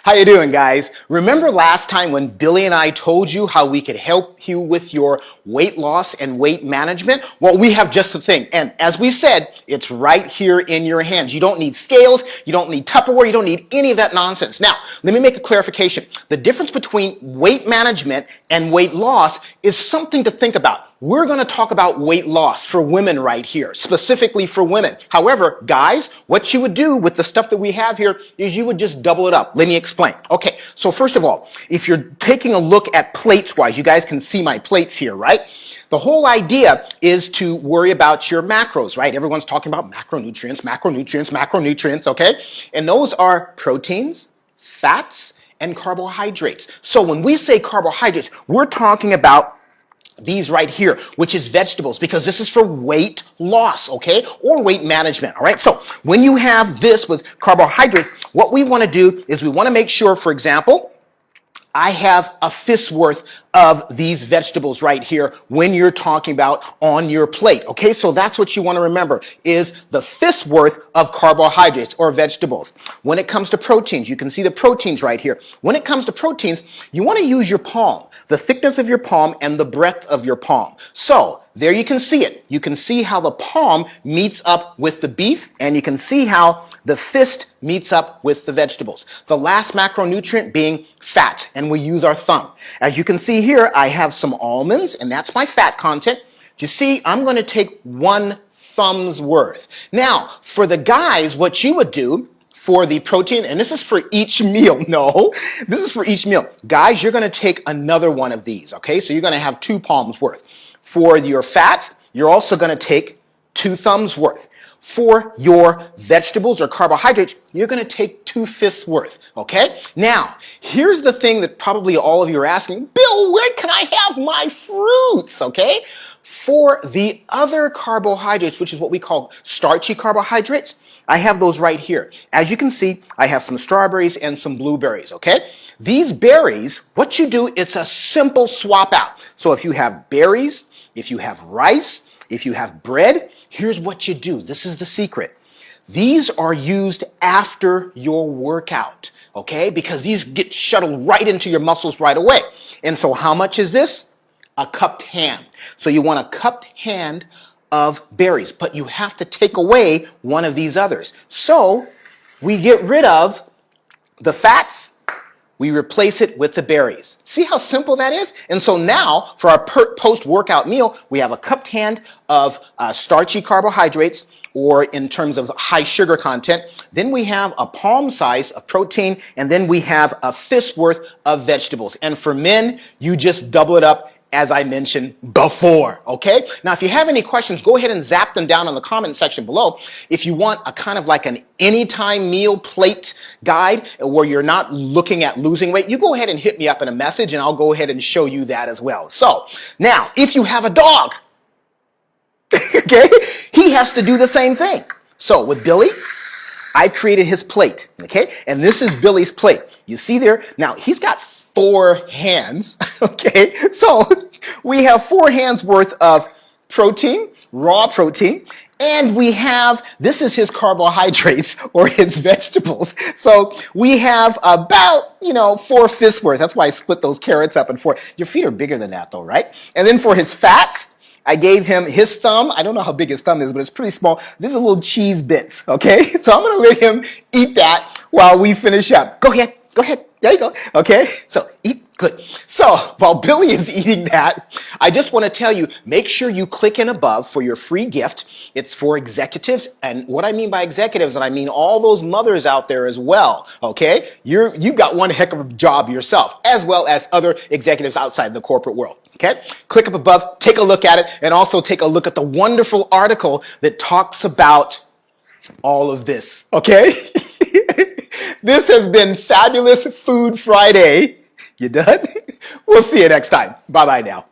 How you doing, guys? Remember last time when Billy and I told you how we could help you with your weight loss and weight management? Well, we have just the thing. And as we said, it's right here in your hands. You don't need scales. You don't need Tupperware. You don't need any of that nonsense. Now, let me make a clarification. The difference between weight management and weight loss is something to think about. We're going to talk about weight loss for women right here, specifically for women. However, guys, what you would do with the stuff that we have here is you would just double it up. Let me explain. Okay, so first of all, if you're taking a look at plates-wise, you guys can see my plates here, right? The whole idea is to worry about your macros, right? Everyone's talking about macronutrients, macronutrients, macronutrients, okay? And those are proteins, fats, and carbohydrates. So when we say carbohydrates, we're talking about these right here, which is vegetables, because this is for weight loss, okay? Or weight management, all right? So when you have this with carbohydrates, what we want to do is we want to make sure, for example, I have a fist's worth of these vegetables right here when you're talking about on your plate, okay? So that's what you want to remember is the fist's worth of carbohydrates or vegetables. When it comes to proteins, you can see the proteins right here. When it comes to proteins, you want to use your palm, the thickness of your palm and the breadth of your palm. So there you can see it. You can see how the palm meets up with the beef, and you can see how the fist meets up with the vegetables. The last macronutrient being fat, and we use our thumb. As you can see here, I have some almonds, and that's my fat content. You see, I'm going to take 1 thumb's worth. Now, for the guys, what you would do for the protein, and this is for each meal. No, this is for each meal. Guys, you're going to take another one of these, okay? So you're going to have 2 palms worth. For your fats, you're also going to take 2 thumbs worth. For your vegetables or carbohydrates, you're going to take 2 fists worth, okay? Now, here's the thing that probably all of you are asking, Bill, where can I have my fruits, okay? For the other carbohydrates, which is what we call starchy carbohydrates, I have those right here. As you can see, I have some strawberries and some blueberries, okay? These berries, what you do, it's a simple swap out. So if you have berries, if you have rice, if you have bread, here's what you do. This is the secret. These are used after your workout, okay? Because these get shuttled right into your muscles right away. And so how much is this? A cupped hand. So you want a cupped hand of berries, but you have to take away one of these others. So we get rid of the fats, we replace it with the berries. See how simple that is? And so now for our post-workout meal, we have a cupped hand of starchy carbohydrates, or in terms of high sugar content. Then we have a palm size of protein, and then we have a fist worth of vegetables. And for men, you just double it up as I mentioned before, okay? Now, if you have any questions, go ahead and zap them down in the comment section below. If you want a kind of like an anytime meal plate guide where you're not looking at losing weight, you go ahead and hit me up in a message and I'll go ahead and show you that as well. So now, if you have a dog, okay, he has to do the same thing. So with Billy, I created his plate, okay? And this is Billy's plate. You see there, now he's got 4 hands, okay? So we have 4 hands worth of protein, raw protein, and we have, this is his carbohydrates or his vegetables. So we have about, 4 fists worth. That's why I split those carrots up in 4. Your feet are bigger than that though, right? And then for his fats, I gave him his thumb. I don't know how big his thumb is, but it's pretty small. These are little cheese bits, okay? So I'm going to let him eat that while we finish up. Go ahead. There you go. Okay, so eat good. So while Billy is eating that, I just want to tell you, make sure you click in above for your free gift. It's for executives. And what I mean by executives, and I mean all those mothers out there as well. Okay, you've got one heck of a job yourself, as well as other executives outside the corporate world. Okay, click up above, take a look at it, and also take a look at the wonderful article that talks about all of this. Okay. This has been Fabulous Food Friday. You done? We'll see you next time. Bye-bye now.